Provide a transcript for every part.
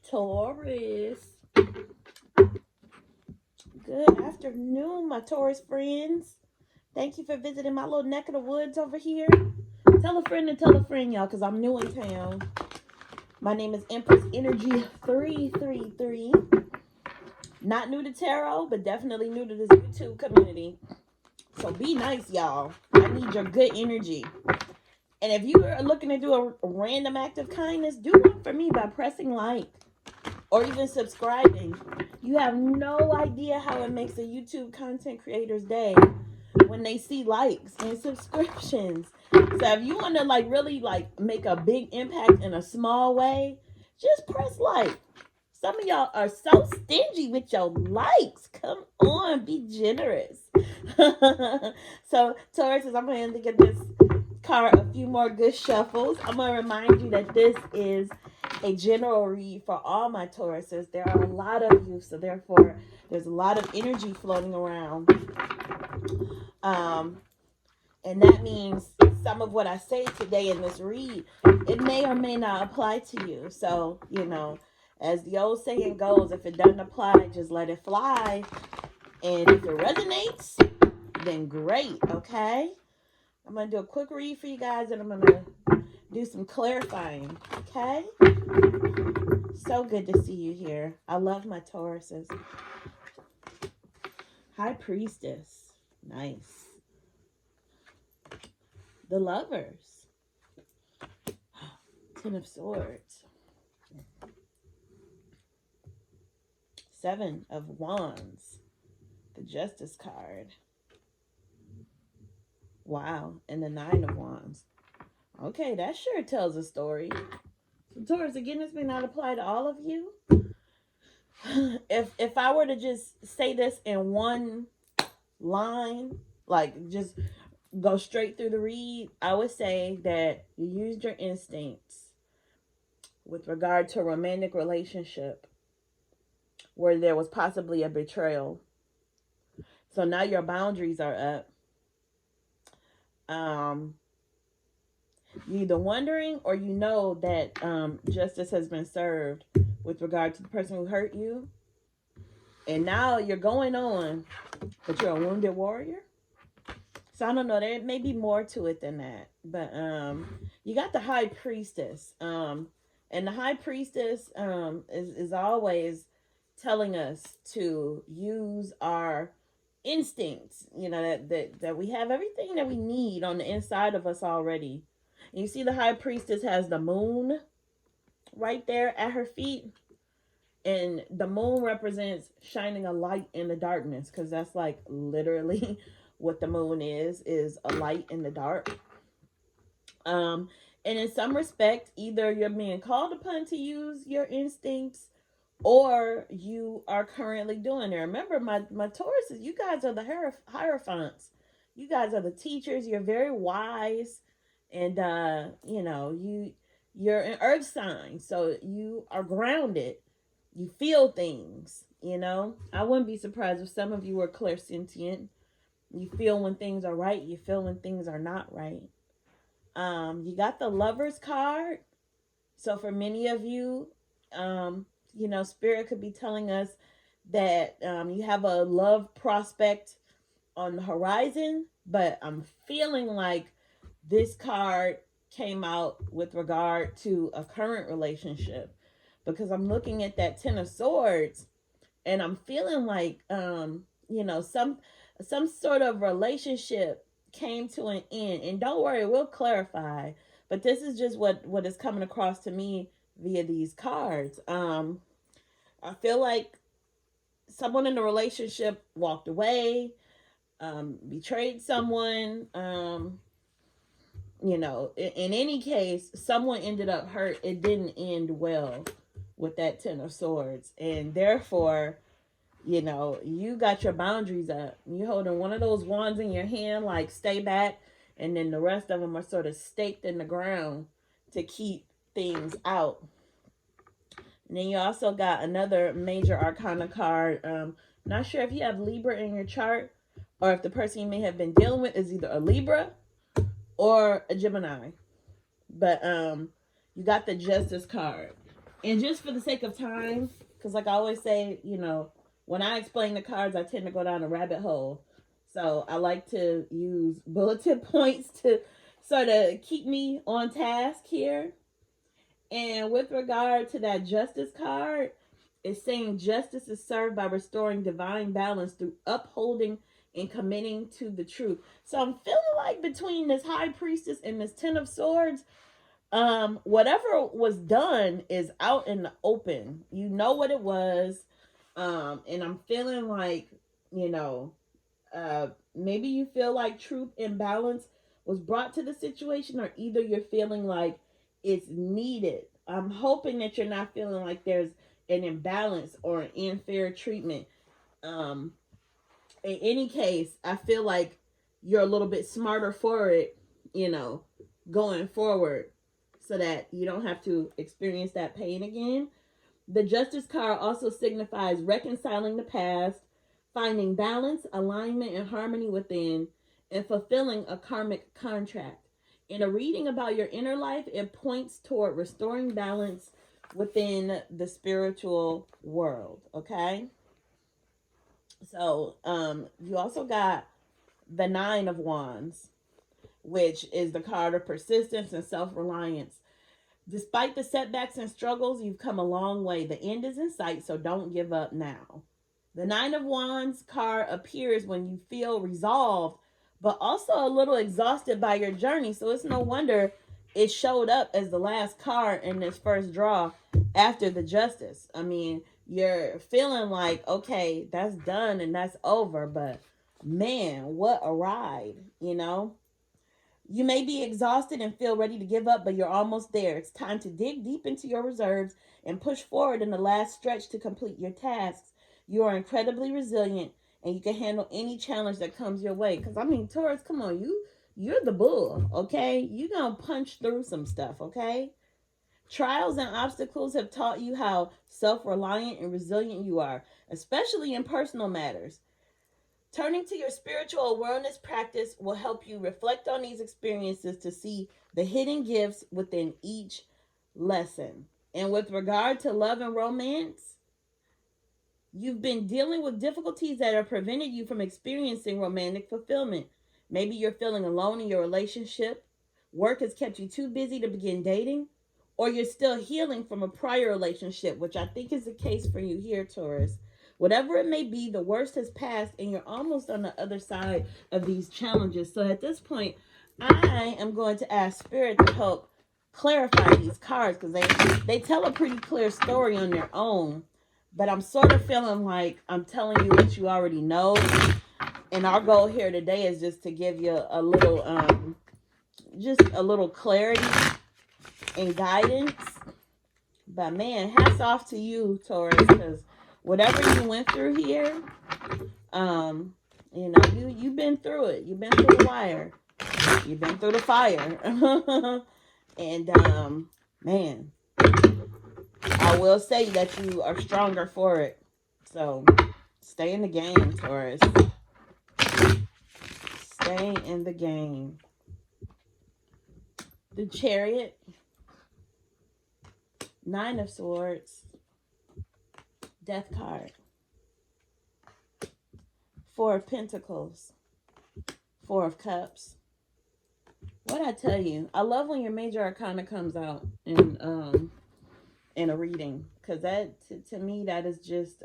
Taurus. Good afternoon, my Taurus friends. Thank you for visiting my little neck of the woods over here. Tell a friend and tell a friend, y'all, because I'm new in town. My name is Empress Energy 333. Not new to tarot, but definitely new to this YouTube community. So be nice, y'all. I need your good energy. And if you are looking to do a random act of kindness, do one for me by pressing like or even subscribing. You have no idea how it makes a YouTube content creator's day when they see likes and subscriptions. So if you want to really make a big impact in a small way, just press like. Some of y'all are so stingy with your likes. Come on, be generous. So Taurus, I'm going to give this card a few more good shuffles. I'm going to remind you that this is a general read for all my Tauruses. There are a lot of you, so therefore there's a lot of energy floating around. And that means some of what I say today in this read, it may or may not apply to you. So, as the old saying goes, if it doesn't apply, just let it fly. And if it resonates, then great, okay? I'm going to do a quick read for you guys, and I'm going to do some clarifying, okay? So good to see you here. I love my Tauruses. High Priestess. Nice. The Lovers. Ten of Swords. Seven of Wands. The Justice card. Wow. And the Nine of Wands. Okay, that sure tells a story. So Taurus, again, this may not apply to all of you. If I were to just say this in one line, just go straight through the read, I would say that you used your instincts with regard to a romantic relationship where there was possibly a betrayal. So now your boundaries are up. You're either wondering or you know that justice has been served with regard to the person who hurt you. And now you're going on, but you're a wounded warrior. So I don't know, there may be more to it than that. But you got the High Priestess. And the High Priestess is always telling us to use our instincts, that we have everything that we need on the inside of us already. And you see the High Priestess has the moon right there at her feet. And the moon represents shining a light in the darkness, because that's literally what the moon is a light in the dark. And in some respect, either you're being called upon to use your instincts or you are currently doing it. Remember, my Tauruses, you guys are the Hierophants. You guys are the teachers. You're very wise. And, you're an earth sign. So you are grounded. You feel things, I wouldn't be surprised if some of you were clairsentient. You feel when things are right. You feel when things are not right. You got the Lovers card. So for many of you, Spirit could be telling us that you have a love prospect on the horizon, but I'm feeling like this card came out with regard to a current relationship, because I'm looking at that Ten of Swords and I'm feeling like, some sort of relationship came to an end. And don't worry, we'll clarify. But this is just what is coming across to me via these cards. I feel like someone in the relationship walked away, betrayed someone. In any case, someone ended up hurt. It didn't end well with that Ten of Swords. And therefore, you got your boundaries up. You're holding one of those wands in your hand, stay back. And then the rest of them are sort of staked in the ground to keep things out. And then you also got another major arcana card. Not sure if you have Libra in your chart, or if the person you may have been dealing with is either a Libra or a Gemini. But you got the Justice card. And just for the sake of time, because like I always say, when I explain the cards, I tend to go down a rabbit hole. So I like to use bulletin points to sort of keep me on task here. And with regard to that justice card, it's saying justice is served by restoring divine balance through upholding and committing to the truth. So I'm feeling like between this high priestess and this 10 of swords, whatever was done is out in the open. You know what it was. And I'm feeling like, you know, maybe you feel like truth and balance was brought to the situation, or either you're feeling like it's needed. I'm hoping that you're not feeling like there's an imbalance or an unfair treatment. Um, in any case, I feel like you're a little bit smarter for it, going forward, so that you don't have to experience that pain again. The Justice card also signifies reconciling the past, finding balance, alignment, and harmony within, and fulfilling a karmic contract. In a reading about your inner life, it points toward restoring balance within the spiritual world. Okay? So, you also got the 9 of Wands, which is the card of persistence and self-reliance. Despite the setbacks and struggles, you've come a long way. The end is in sight, so don't give up now. The 9 of Wands card appears when you feel resolved, but also a little exhausted by your journey. So it's no wonder it showed up as the last card in this first draw after the Justice. I mean, you're feeling like, okay, that's done and that's over, but man, what a ride, You may be exhausted and feel ready to give up, but you're almost there. It's time to dig deep into your reserves and push forward in the last stretch to complete your tasks. You are incredibly resilient, and you can handle any challenge that comes your way. Because, Taurus, come on, you're the bull, okay? You're going to punch through some stuff, okay? Trials and obstacles have taught you how self-reliant and resilient you are, especially in personal matters. Turning to your spiritual awareness practice will help you reflect on these experiences to see the hidden gifts within each lesson. And with regard to love and romance, you've been dealing with difficulties that have prevented you from experiencing romantic fulfillment. Maybe you're feeling alone in your relationship, work has kept you too busy to begin dating, or you're still healing from a prior relationship, which I think is the case for you here, Taurus. Whatever it may be, the worst has passed and you're almost on the other side of these challenges. So at this point, I am going to ask Spirit to help clarify these cards, because they tell a pretty clear story on their own. But I'm sort of feeling like I'm telling you what you already know. And our goal here today is just to give you a little clarity and guidance. But man, hats off to you, Taurus, because whatever you went through here, you've been through it. You've been through the wire. You've been through the fire. And man, I will say that you are stronger for it. So stay in the game, Taurus. Stay in the game. The Chariot, 9 of Swords, Death card, 4 of Pentacles, 4 of Cups. What I tell you, I love when your major arcana comes out in a reading, because that to me that is just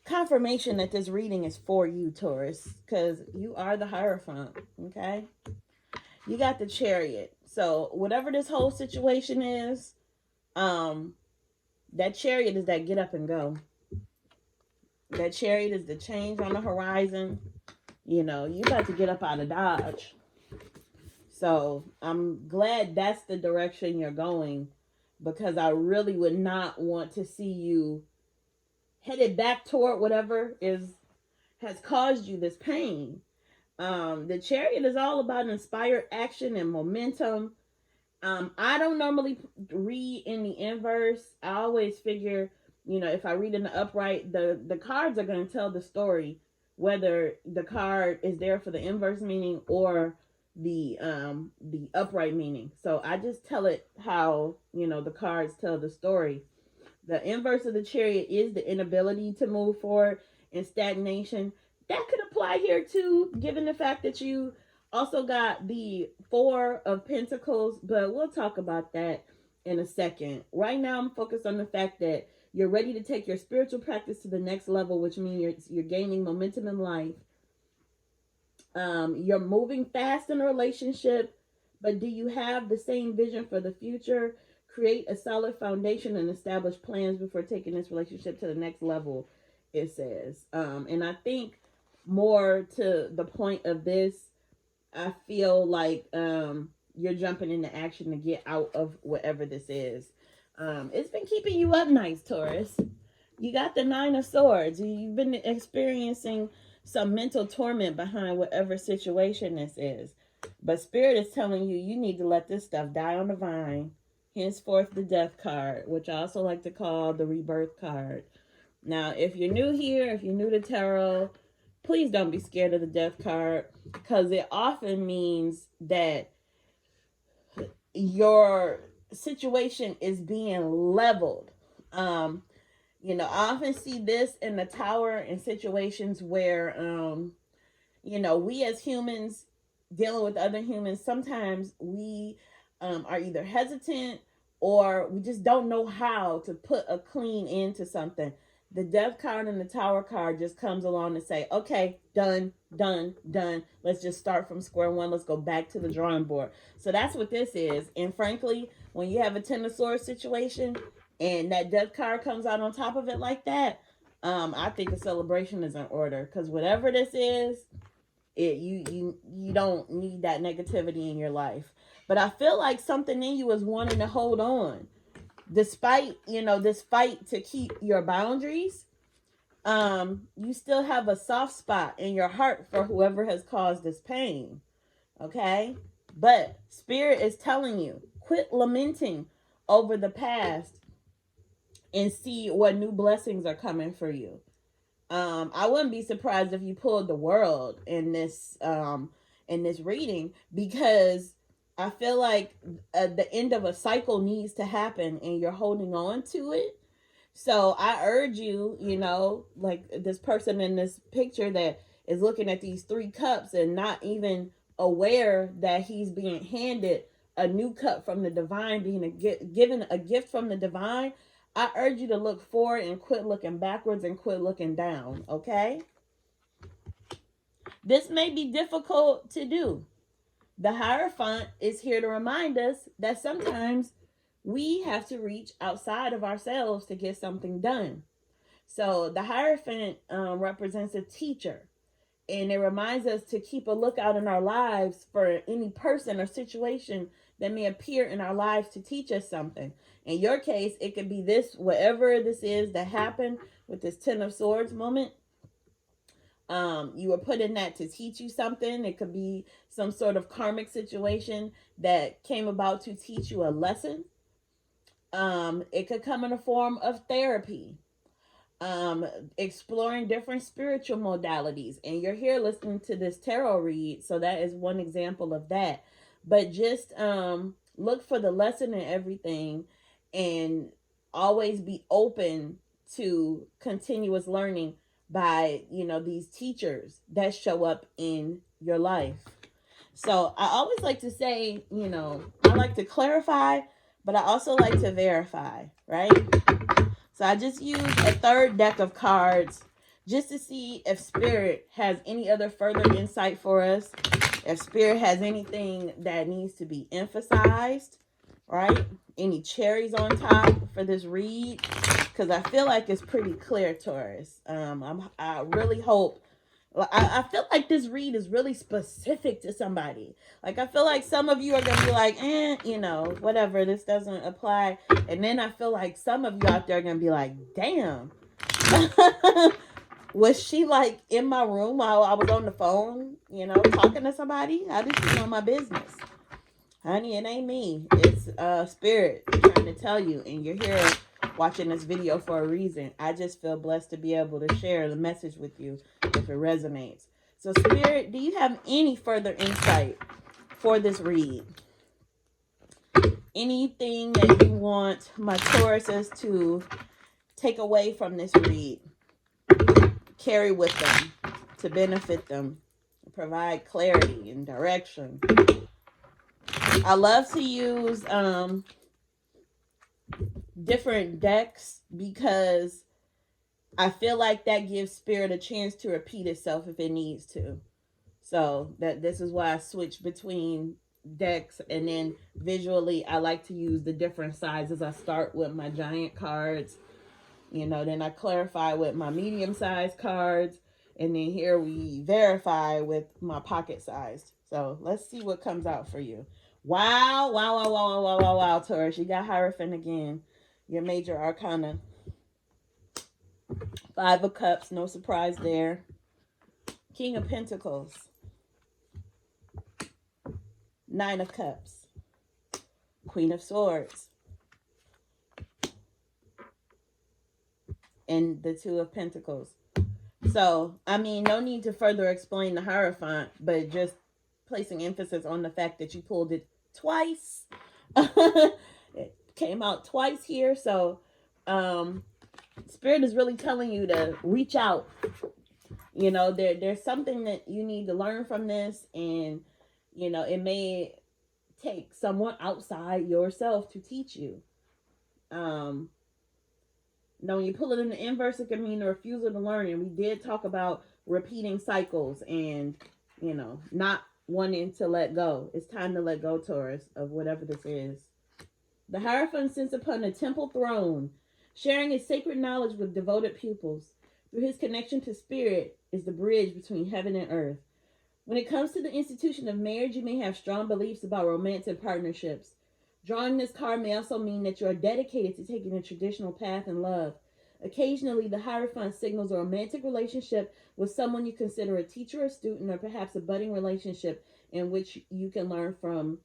confirmation that this reading is for you, Taurus, because you are the Hierophant. Okay, you got the Chariot. So whatever this whole situation is, that Chariot is that get up and go. That Chariot is the change on the horizon. You about to get up out of Dodge. So I'm glad that's the direction you're going, because I really would not want to see you headed back toward whatever has caused you this pain. The Chariot is all about inspired action and momentum. I don't normally read in the inverse. I always figure, if I read in the upright, the cards are going to tell the story, whether the card is there for the inverse meaning or, the upright meaning. So I just tell it how, you know, the cards tell the story. The inverse of the Chariot is the inability to move forward and stagnation. That could apply here too, given the fact that you also got the Four of Pentacles, but we'll talk about that in a second. Right now, I'm focused on the fact that you're ready to take your spiritual practice to the next level, which means you're gaining momentum in life. You're moving fast in a relationship, but do you have the same vision for the future? Create a solid foundation and establish plans before taking this relationship to the next level, it says. And I think more to the point of this, I feel like you're jumping into action to get out of whatever this is. It's been keeping you up nice, Taurus. You got the Nine of Swords. You've been experiencing some mental torment behind whatever situation this is. But Spirit is telling you, you need to let this stuff die on the vine. Henceforth, the Death card, which I also like to call the Rebirth card. Now, if you're new here, if you're new to tarot, please don't be scared of the Death card, because it often means that your situation is being leveled. You know, I often see this in the Tower in situations where, you know, we as humans dealing with other humans, sometimes we are either hesitant or we just don't know how to put a clean end to something. The Death card and the Tower card just comes along to say, okay, done. Let's just start from square one. Let's go back to the drawing board. So that's what this is. And frankly, when you have a Ten of Swords situation and that Death card comes out on top of it like that, I think a celebration is in order. Because whatever this is, you don't need that negativity in your life. But I feel like something in you is wanting to hold on. Despite, you know, this fight to keep your boundaries, you still have a soft spot in your heart for whoever has caused this pain. Okay? But Spirit is telling you, quit lamenting over the past and see what new blessings are coming for you. I wouldn't be surprised if you pulled the World in this reading, because I feel like the end of a cycle needs to happen and you're holding on to it. So I urge you, you know, like this person in this picture that is looking at these 3 cups and not even aware that he's being handed a new cup from the divine, being given a gift from the divine. I urge you to look forward and quit looking backwards and quit looking down, okay? This may be difficult to do. The Hierophant is here to remind us that sometimes we have to reach outside of ourselves to get something done. So the Hierophant represents a teacher, and it reminds us to keep a lookout in our lives for any person or situation that may appear in our lives to teach us something. In your case, it could be this, whatever this is that happened with this Ten of Swords moment. You were put in that to teach you something. It could be some sort of karmic situation that came about to teach you a lesson. It could come in a form of therapy, exploring different spiritual modalities. And you're here listening to this tarot read, so that is one example of that. But just look for the lesson in everything and always be open to continuous learning by, you know, these teachers that show up in your life. So I always like to say, you know, I like to clarify, but I also like to verify, right? So I just used a 3rd deck of cards just to see if Spirit has any other further insight for us, if Spirit has anything that needs to be emphasized, right? Any cherries on top for this read, because I feel like it's pretty clear, Taurus. I really hope, I feel like this read is really specific to somebody. Like, I feel like some of you are going to be like, you know, whatever, this doesn't apply. And then I feel like some of you out there are going to be like, damn. Was she like in my room while I was on the phone, you know, talking to somebody? How did she know my business? Honey, it ain't me. It's Spirit trying to tell you, and you're here watching this video for a reason. I just feel blessed to be able to share the message with you if it resonates. So Spirit, do you have any further insight for this read. Anything that you want my Tauruses to take away from this read, carry with them to benefit them, provide clarity and direction. I love to use different decks because I feel like that gives spirit a chance to repeat itself if it needs to. So this is why I switch between decks, and then visually I like to use the different sizes. I start with my giant cards, then I clarify with my medium sized cards, and then here we verify with my pocket sized. So let's see what comes out for you. Wow, wow, wow, wow, wow, wow, wow, Taurus. You got Hierophant again. Your major arcana. 5 of Cups, no surprise there. King of Pentacles. 9 of Cups. Queen of Swords. And the 2 of Pentacles. So, I mean, no need to further explain the Hierophant, but just placing emphasis on the fact that you pulled it twice. It came out twice here. So, Spirit is really telling you to reach out. There's something that you need to learn from this, and, it may take someone outside yourself to teach you. Now, when you pull it in the inverse, it can mean a refusal to learn. And we did talk about repeating cycles and, not wanting to let go. It's time to let go, Taurus, of whatever this is. The Hierophant sits upon a temple throne, sharing his sacred knowledge with devoted pupils. Through his connection to spirit is the bridge between heaven and earth. When it comes to the institution of marriage, you may have strong beliefs about romance and partnerships. Drawing this card may also mean that you are dedicated to taking a traditional path in love. Occasionally, the Hierophant signals a romantic relationship with someone you consider a teacher or student, or perhaps a budding relationship in which you can learn from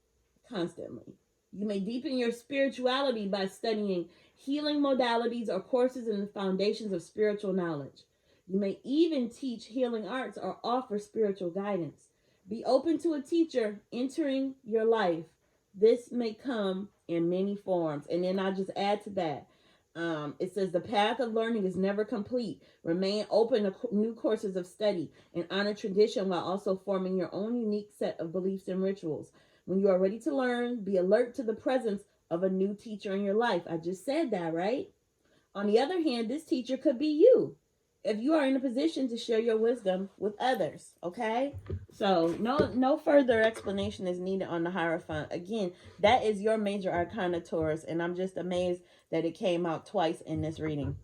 constantly. You may deepen your spirituality by studying healing modalities or courses in the foundations of spiritual knowledge. You may even teach healing arts or offer spiritual guidance. Be open to a teacher entering your life. This may come in many forms. And then I'll just add to that. It says the path of learning is never complete. Remain open to new courses of study and honor tradition while also forming your own unique set of beliefs and rituals. When you are ready to learn, be alert to the presence of a new teacher in your life. I just said that, right? On the other hand, this teacher could be you, if you are in a position to share your wisdom with others, okay? So no further explanation is needed on the Hierophant. Again, that is your major arcana, Taurus, and I'm just amazed that it came out twice in this reading.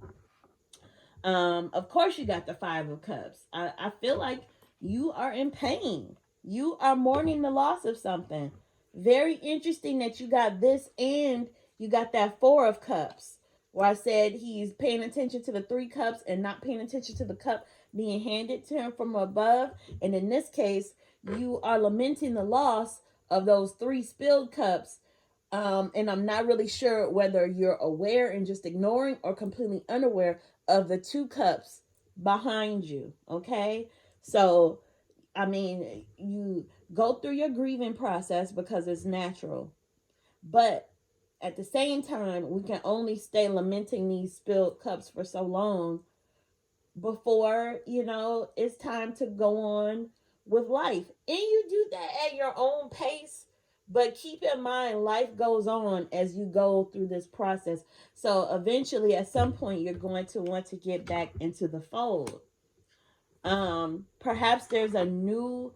Of course you got the 5 of Cups. I feel like you are in pain. You are mourning the loss of something. Very interesting that you got this and you got that 4 of Cups, where I said he's paying attention to the 3 cups and not paying attention to the cup being handed to him from above. And in this case, you are lamenting the loss of those 3 spilled cups. And I'm not really sure whether you're aware and just ignoring or completely unaware of the 2 cups behind you. Okay. So, I mean, you go through your grieving process because it's natural, but at the same time, we can only stay lamenting these spilled cups for so long before, it's time to go on with life. And you do that at your own pace, but keep in mind, life goes on as you go through this process. So eventually, at some point, you're going to want to get back into the fold. Perhaps there's a new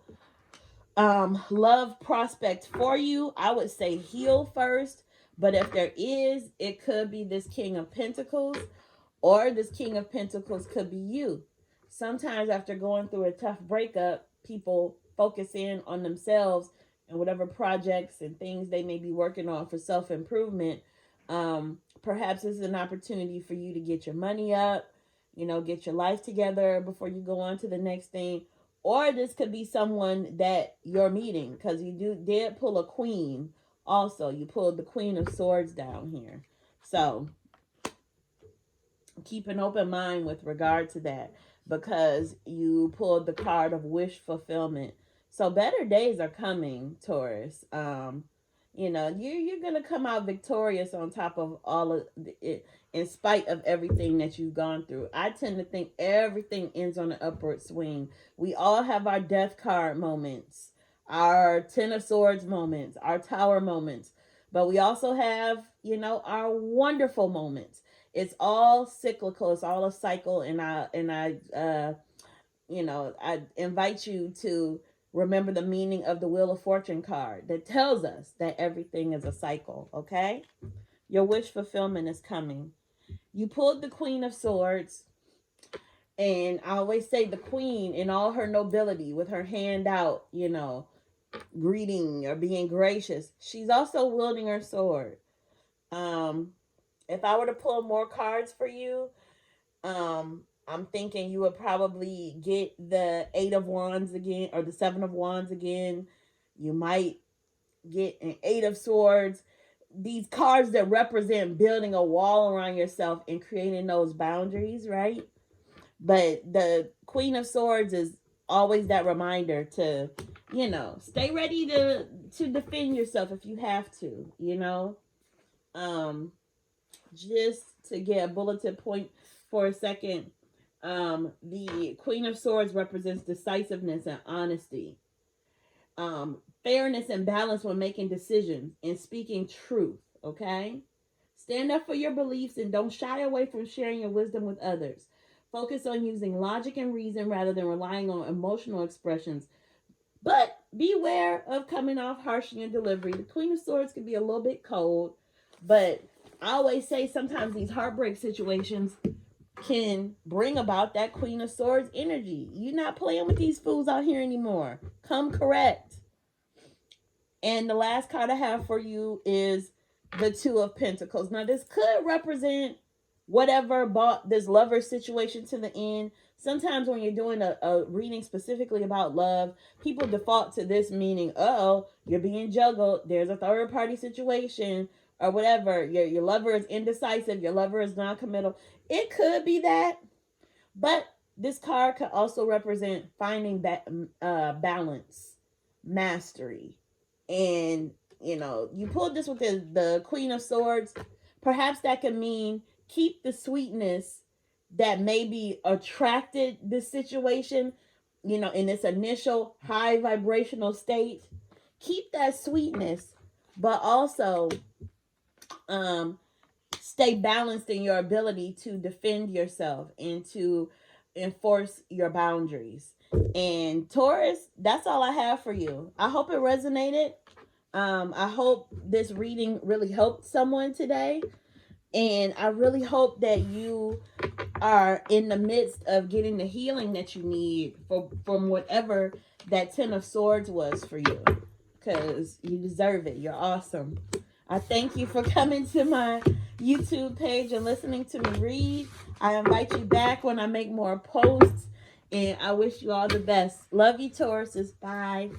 love prospect for you. I would say heal first. But if there is, it could be this King of Pentacles, or this King of Pentacles could be you. Sometimes after going through a tough breakup, people focus in on themselves and whatever projects and things they may be working on for self-improvement. Perhaps this is an opportunity for you to get your money up, get your life together before you go on to the next thing. Or this could be someone that you're meeting, because you did pull a queen. Also, you pulled the Queen of Swords down here. So, keep an open mind with regard to that, because you pulled the card of wish fulfillment. So better days are coming, Taurus. You know, you're gonna come out victorious on top of all of it, in spite of everything that you've gone through. I tend to think everything ends on an upward swing. We all have our death card moments, our Ten of Swords moments, our Tower moments, but we also have, you know, our wonderful moments. It's all cyclical. It's all a cycle, and I invite you to remember the meaning of the Wheel of Fortune card that tells us that everything is a cycle, okay? Your wish fulfillment is coming. You pulled the Queen of Swords, and I always say the Queen in all her nobility with her hand out, you know, greeting or being gracious. She's also wielding her sword. If I were to pull more cards for you, I'm thinking you would probably get the Eight of Wands again or the Seven of Wands again. You might get an Eight of Swords. These cards that represent building a wall around yourself and creating those boundaries, right? But the Queen of Swords is always that reminder to, you know, stay ready to defend yourself if you have to, you know. Just to get a bulletin point for a second, the Queen of Swords represents decisiveness and honesty, fairness and balance when making decisions and speaking truth. Okay, stand up for your beliefs and don't shy away from sharing your wisdom with others. Focus on using logic and reason rather than relying on emotional expressions. But beware of coming off harsh in your delivery. The Queen of Swords can be a little bit cold, but I always say sometimes these heartbreak situations can bring about that Queen of Swords energy. You're not playing with these fools out here anymore. Come correct. And the last card I have for you is the Two of Pentacles. Now, this could represent whatever brought this lover situation to the end. Sometimes when you're doing a reading specifically about love, people default to this meaning, oh, you're being juggled. There's a third party situation or whatever. Your lover is indecisive. Your lover is non-committal. It could be that. But this card could also represent finding balance, mastery. And, you know, you pulled this with the Queen of Swords. Perhaps that could mean keep the sweetness that maybe attracted this situation, you know, in its initial high vibrational state. Keep that sweetness, but also stay balanced in your ability to defend yourself and to enforce your boundaries. And Taurus, that's all I have for you. I hope it resonated. I hope this reading really helped someone today. And I really hope that you are in the midst of getting the healing that you need from whatever that Ten of Swords was for you. Because you deserve it. You're awesome. I thank you for coming to my YouTube page and listening to me read. I invite you back when I make more posts. And I wish you all the best. Love you, Tauruses. Bye.